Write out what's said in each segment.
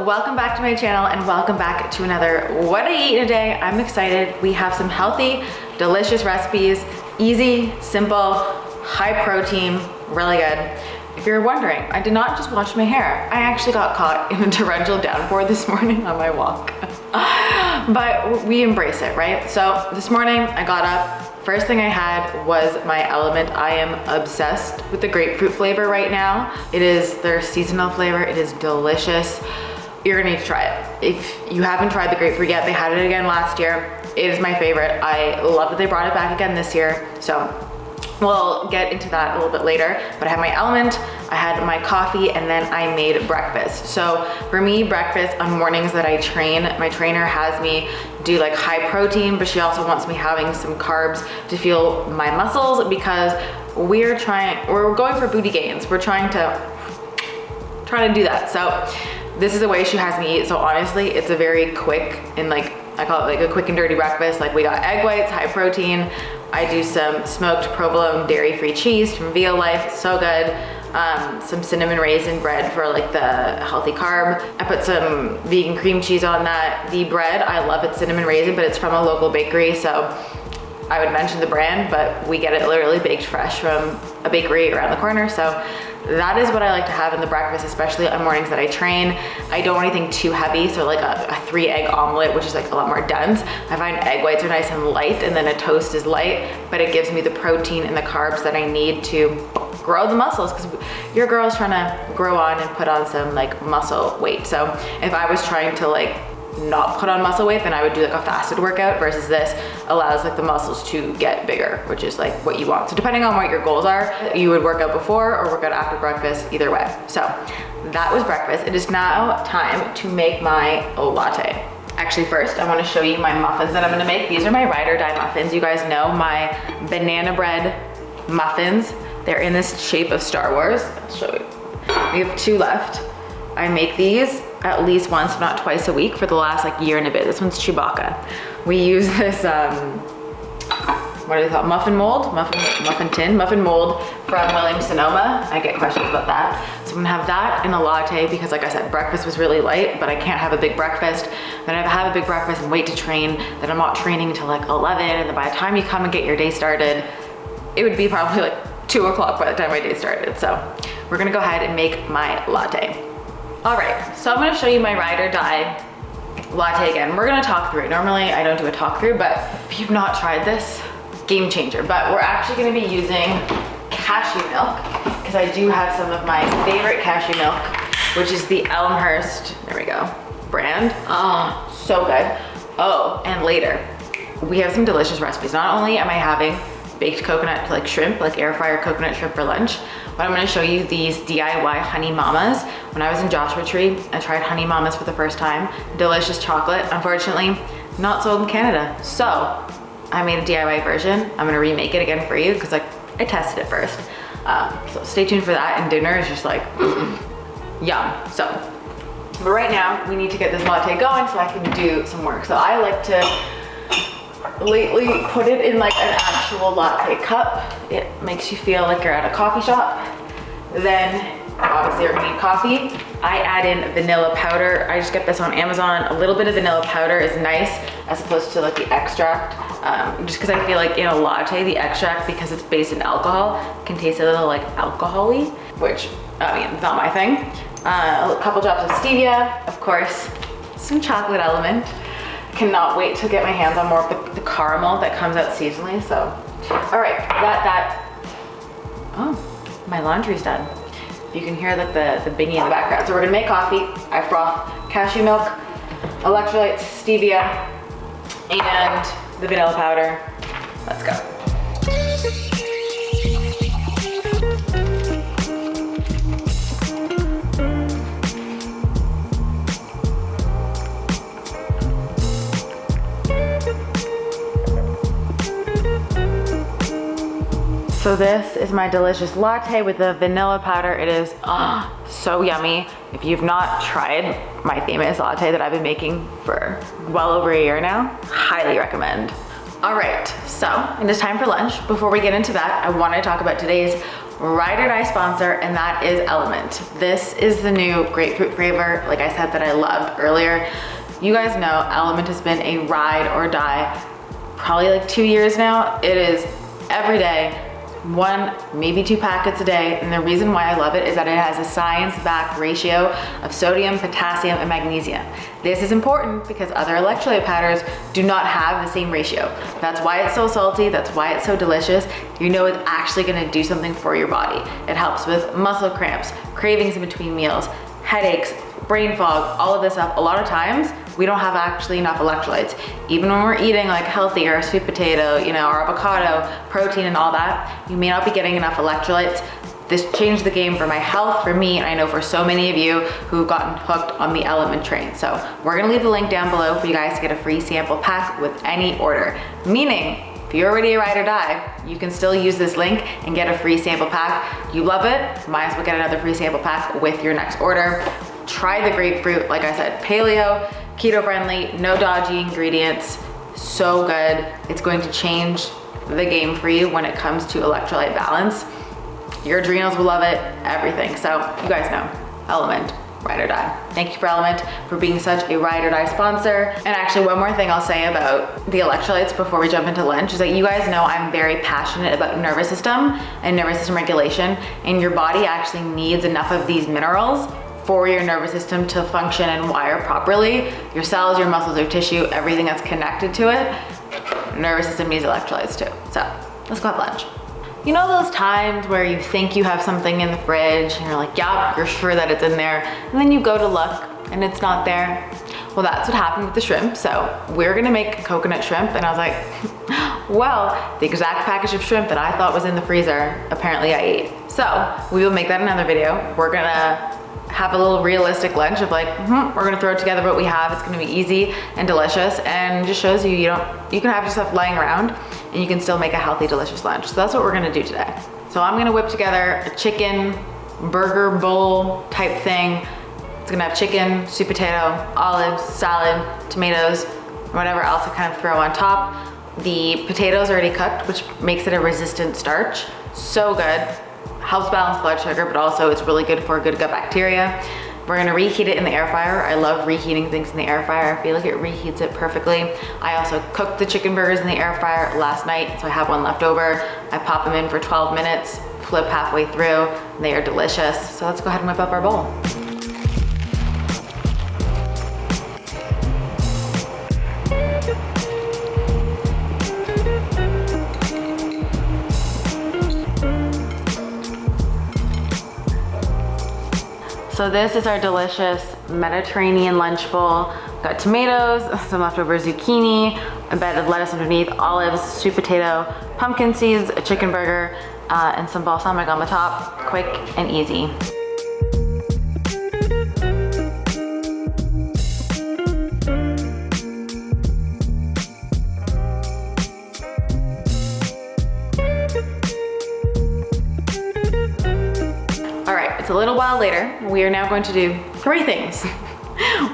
welcome back to my channel and welcome back to another What I Eat in a Day. I'm excited. We have some healthy, delicious recipes, easy, simple, high protein, really good. If you're wondering, I did not just wash my hair. I actually got caught in a torrential downpour this morning on my walk. But we embrace it, right? So this morning I got up. First thing I had was my Almond. I am obsessed with the grapefruit flavor right now. It is their seasonal flavor. It is delicious. You're gonna need to try it. If you haven't tried the grapefruit yet, they had it again last year. It is my favorite. I love that they brought it back again this year. So we'll get into that a little bit later. But I had my Almond, I had my coffee, and then I made breakfast. So for me, breakfast on mornings that I train, my trainer has me do like high protein, but she also wants me having some carbs to fuel my muscles because we're going for booty gains. We're trying to do that. So this is the way she has me eat. So honestly, it's a very quick and I call it like a quick and dirty breakfast. Like we got egg whites, high protein. I do some smoked provolone dairy-free cheese from Veal Life, it's so good. Some cinnamon raisin bread for like the healthy carb. I put some vegan cream cheese on that. The bread, I love it cinnamon raisin, but it's from a local bakery, so I would mention the brand, but we get it literally baked fresh from a bakery around the corner. So that is what I like to have in the breakfast, especially on mornings that I train. I don't want anything too heavy, so like a 3-egg omelet, which is like a lot more dense. I find egg whites are nice and light, and then a toast is light, but it gives me the protein and the carbs that I need to grow the muscles, because your girl's trying to grow on and put on some like muscle weight. So if I was trying to like not put on muscle weight, then I would do like a fasted workout, versus this allows like the muscles to get bigger, which is like what you want. So depending on what your goals are, you would work out before or work out after breakfast, either way. So that was breakfast. It is now time to make my latte. Actually, first I want to show you my muffins that I'm going to make. These are my ride or die muffins. You guys know my banana bread muffins. They're in this shape of Star Wars. I'll show you. We have 2 left. I make these at least once, if not twice a week for the last like year and a bit. This one's Chewbacca. We use this, what do they call it? Muffin mold from Williams-Sonoma. I get questions about that. So I'm gonna have that in a latte because like I said, breakfast was really light, but I can't have a big breakfast. Then I have a big breakfast and wait to train. Then I'm not training until like 11. And then by the time you come and get your day started, it would be probably like 2 o'clock by the time my day started. So we're gonna go ahead and make my latte. All right, so I'm gonna show you my ride or die latte again. We're gonna talk through it. Normally I don't do a talk through, but if you've not tried this, game changer. But we're actually gonna be using cashew milk because I do have some of my favorite cashew milk, which is the Elmhurst, there we go, brand. Oh, so good. Oh, and later, we have some delicious recipes. Not only am I having baked coconut like shrimp, like air fryer coconut shrimp for lunch, but I'm gonna show you these DIY honey mamas. When I was in Joshua Tree, I tried honey mamas for the first time. Delicious chocolate, unfortunately, not sold in Canada. So I made a DIY version. I'm gonna remake it again for you because like I tested it first. So stay tuned for that, and dinner is just like, yum. So, but right now we need to get this latte going so I can do some work. So I like to lately put it in like an actual latte cup. It makes you feel like you're at a coffee shop. Then obviously you're gonna need coffee. I add in vanilla powder. I just get this on Amazon. A little bit of vanilla powder is nice as opposed to like the extract. Just because I feel like in a latte, the extract, because it's based in alcohol, can taste a little like alcohol-y, which I mean, it's not my thing. A couple drops of stevia, of course, some chocolate element. Cannot wait to get my hands on more of the caramel that comes out seasonally. So, all right, oh, my laundry's done. You can hear like the bingy in the background. So we're gonna make coffee. I froth cashew milk, electrolytes, stevia, and the vanilla powder. Let's go. So this is my delicious latte with the vanilla powder. It is so yummy. If you've not tried my famous latte that I've been making for well over a year now, highly recommend. All right, so it is time for lunch. Before we get into that, I want to talk about today's ride or die sponsor, and that is LMNT. This is the new grapefruit flavor, like I said, that I loved earlier. You guys know LMNT has been a ride or die probably like 2 years now. It is every day, 1, maybe 2 packets a day. And the reason why I love it is that it has a science-backed ratio of sodium, potassium, and magnesium. This is important because other electrolyte powders do not have the same ratio. That's why it's so salty, that's why it's so delicious. You know it's actually gonna do something for your body. It helps with muscle cramps, cravings in between meals, headaches, brain fog, all of this stuff. A lot of times, we don't have actually enough electrolytes. Even when we're eating like healthy or sweet potato, you know, or avocado, protein and all that, you may not be getting enough electrolytes. This changed the game for my health, for me, and I know for so many of you who've gotten hooked on the LMNT train. So we're gonna leave the link down below for you guys to get a free sample pack with any order. Meaning, if you're already a ride or die, you can still use this link and get a free sample pack. You love it, might as well get another free sample pack with your next order. Try the grapefruit, like I said, paleo, keto friendly, no dodgy ingredients, so good. It's going to change the game for you when it comes to electrolyte balance. Your adrenals will love it, everything. So you guys know, LMNT, ride or die. Thank you for LMNT for being such a ride or die sponsor. And actually one more thing I'll say about the electrolytes before we jump into lunch is that you guys know I'm very passionate about nervous system and nervous system regulation, and your body actually needs enough of these minerals for your nervous system to function and wire properly. Your cells, your muscles, your tissue, everything that's connected to it, nervous system needs electrolytes too. So let's go have lunch. You know those times where you think you have something in the fridge and you're like, yeah, you're sure that it's in there, and then you go to look and it's not there? Well, that's what happened with the shrimp. So we're gonna make coconut shrimp, and I was like, well, the exact package of shrimp that I thought was in the freezer, apparently I ate. So we will make that another video. We're gonna have a little realistic lunch of like, we're gonna throw together what we have. It's gonna be easy and delicious, and just shows you you can have your stuff lying around and you can still make a healthy, delicious lunch. So that's what we're gonna do today. So I'm gonna whip together a chicken burger bowl type thing. It's gonna have chicken, sweet potato, olives, salad, tomatoes, whatever else I kind of throw on top. The potatoes are already cooked, which makes it a resistant starch. So good. Helps balance blood sugar, but also it's really good for good gut bacteria. We're gonna reheat it in the air fryer. I love reheating things in the air fryer. I feel like it reheats it perfectly. I also cooked the chicken burgers in the air fryer last night, so I have one left over. I pop them in for 12 minutes, flip halfway through, and they are delicious. So let's go ahead and whip up our bowl. So this is our delicious Mediterranean lunch bowl. Got tomatoes, some leftover zucchini, a bed of lettuce underneath, olives, sweet potato, pumpkin seeds, a chicken burger, and some balsamic on the top. Quick and easy. It's a little while later. We are now going to do 3 things.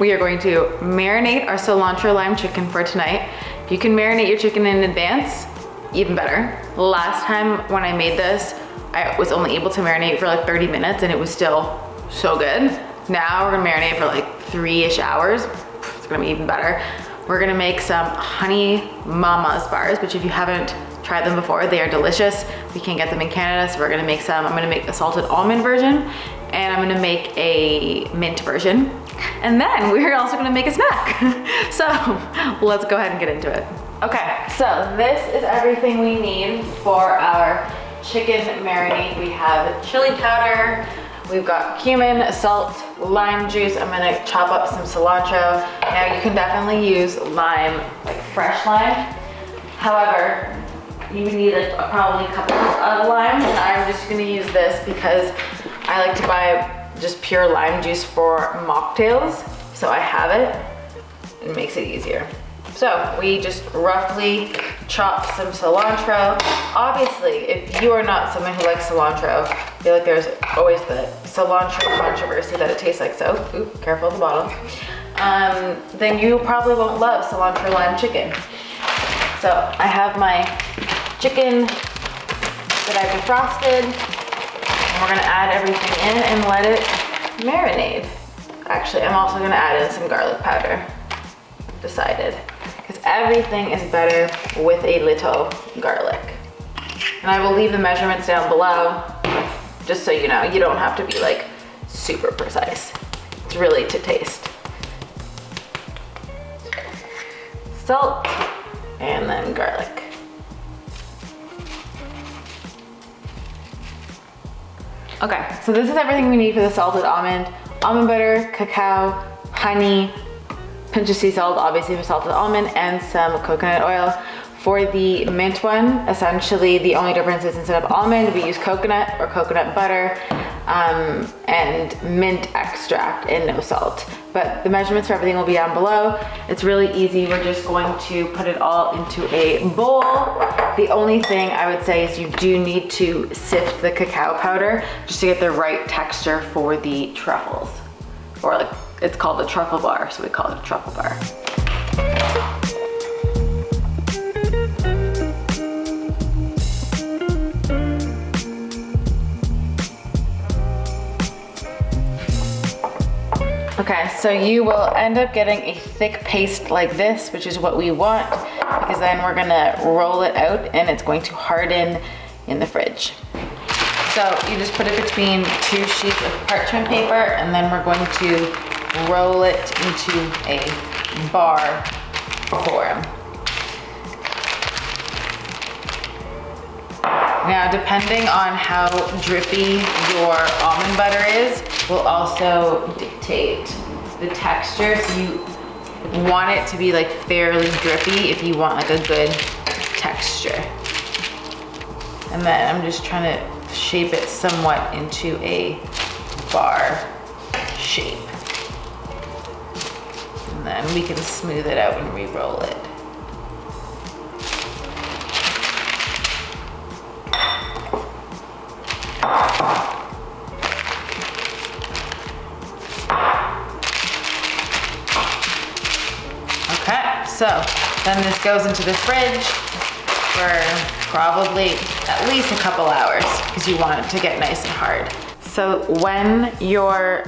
We are going to marinate our cilantro lime chicken for tonight. If you can marinate your chicken in advance, even better. Last time when I made this, I was only able to marinate for like 30 minutes and it was still so good. Now we're gonna marinate for like 3-ish hours. It's gonna be even better. We're gonna make some honey mama's bars, which if you haven't tried them before, they are delicious. We can't get them in Canada, so we're gonna make some. I'm gonna make a salted almond version, and I'm gonna make a mint version. And then we're also gonna make a snack. So let's go ahead and get into it. Okay, so this is everything we need for our chicken marinade. We have chili powder, we've got cumin, salt, lime juice. I'm gonna chop up some cilantro. Now you can definitely use lime, like fresh lime. However, you would need like probably a couple of limes, and I'm just gonna use this because I like to buy just pure lime juice for mocktails. So I have it, it makes it easier. So we just roughly chop some cilantro. Obviously, if you are not someone who likes cilantro, I feel like there's always the cilantro controversy that it tastes like soap. Ooh, careful of the bottle. Then you probably won't love cilantro lime chicken. So I have my chicken that I defrosted, and we're gonna add everything in and let it marinate. Actually, I'm also gonna add in some garlic powder, decided, because everything is better with a little garlic. And I will leave the measurements down below, just so you know, you don't have to be like super precise. It's really to taste. Salt, and then garlic. Okay, so this is everything we need for the salted almond. Almond butter, cacao, honey, pinch of sea salt, obviously for salted almond, and some coconut oil. For the mint one, essentially the only difference is instead of almond, we use coconut or coconut butter, and mint extract and no salt. But the measurements for everything will be down below. It's really easy. We're just going to put it all into a bowl. The only thing I would say is you do need to sift the cacao powder just to get the right texture for the truffles. Or like, it's called a truffle bar, so we call it a truffle bar. Okay, so you will end up getting a thick paste like this, which is what we want, because then we're gonna roll it out and it's going to harden in the fridge. So you just put it between 2 sheets of parchment paper, and then we're going to roll it into a bar form. Now, depending on how drippy your almond butter is, will also dictate the texture. So you want it to be like fairly drippy if you want like a good texture. And then I'm just trying to shape it somewhat into a bar shape. And then we can smooth it out and re-roll it. Okay, so then this goes into the fridge for probably at least a couple hours because you want it to get nice and hard. So when your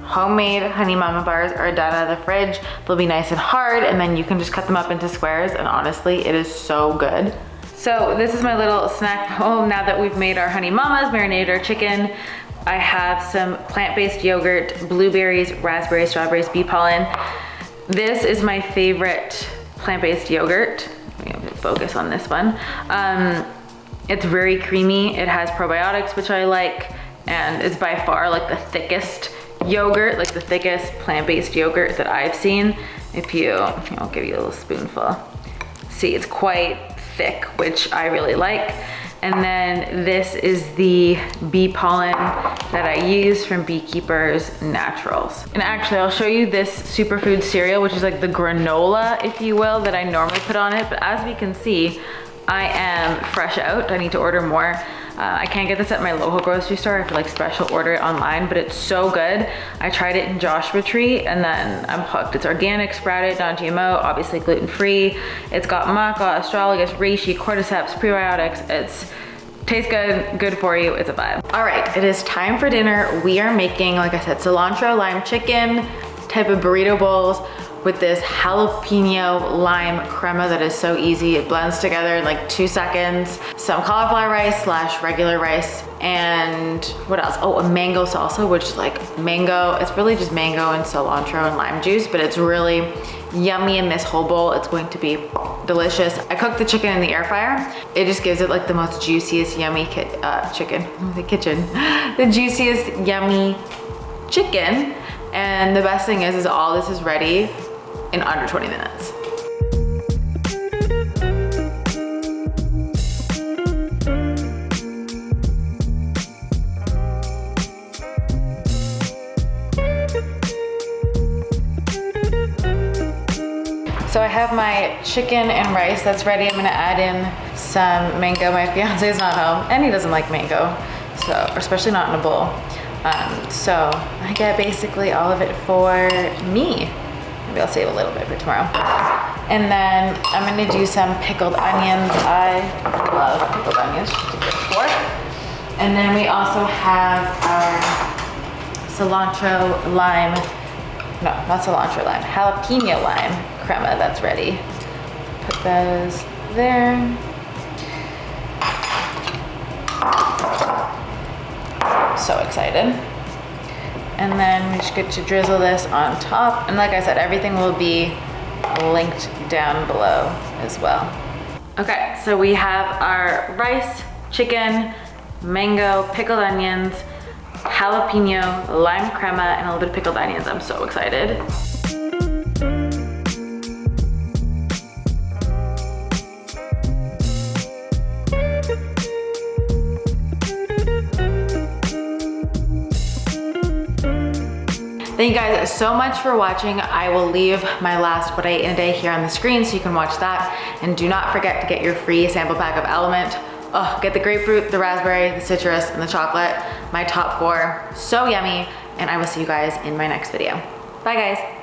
homemade honey mama bars are done out of the fridge, they'll be nice and hard, and then you can just cut them up into squares, and honestly, it is so good. So this is my little snack home now that we've made our honey mamas, marinated our chicken. I have some plant-based yogurt, blueberries, raspberries, strawberries, bee pollen. This is my favorite plant-based yogurt. Let me focus on this one. It's very creamy. It has probiotics, which I like, and it's by far like the thickest yogurt, like the thickest plant-based yogurt that I've seen. I'll give you a little spoonful. See, it's quite thick, which I really like. And then this is the bee pollen that I use from Beekeepers Naturals. And actually, I'll show you this superfood cereal, which is like the granola, if you will, that I normally put on it. But as we can see, I am fresh out. I need to order more. I can't get this at my local grocery store. I have to like special order it online, but it's so good. I tried it in Joshua Tree and then I'm hooked. It's organic, sprouted, non-GMO, obviously gluten-free. It's got maca, astragalus, reishi, cordyceps, prebiotics. Tastes good for you, it's a vibe. All right, it is time for dinner. We are making, like I said, cilantro lime chicken type of burrito bowls with this jalapeno lime crema that is so easy. It blends together in like 2 seconds. Some cauliflower rice / regular rice. And what else? Oh, a mango salsa, which is like mango. It's really just mango and cilantro and lime juice, but it's really yummy in this whole bowl. It's going to be delicious. I cooked the chicken in the air fryer. It just gives it like the most juiciest, yummy the juiciest, yummy chicken. And the best thing is all this is ready in under 20 minutes. So I have my chicken and rice that's ready. I'm gonna add in some mango. My fiance is not home and he doesn't like mango, so, or especially not in a bowl. So I get basically all of it for me. Maybe I'll save a little bit for tomorrow. And then I'm gonna do some pickled onions. I love pickled onions, just a good fork. And then we also have our cilantro lime, no, not cilantro lime, jalapeno lime crema that's ready. Put those there. So excited. And then we just get to drizzle this on top. And like I said, everything will be linked down below as well. Okay, so we have our rice, chicken, mango, pickled onions, jalapeno, lime crema, and a little bit of pickled onions. I'm so excited. Thank you guys so much for watching. I will leave my last what I ate in a day here on the screen so you can watch that. And do not forget to get your free sample pack of LMNT. Oh, get the grapefruit, the raspberry, the citrus, and the chocolate. My top 4, so yummy. And I will see you guys in my next video. Bye guys.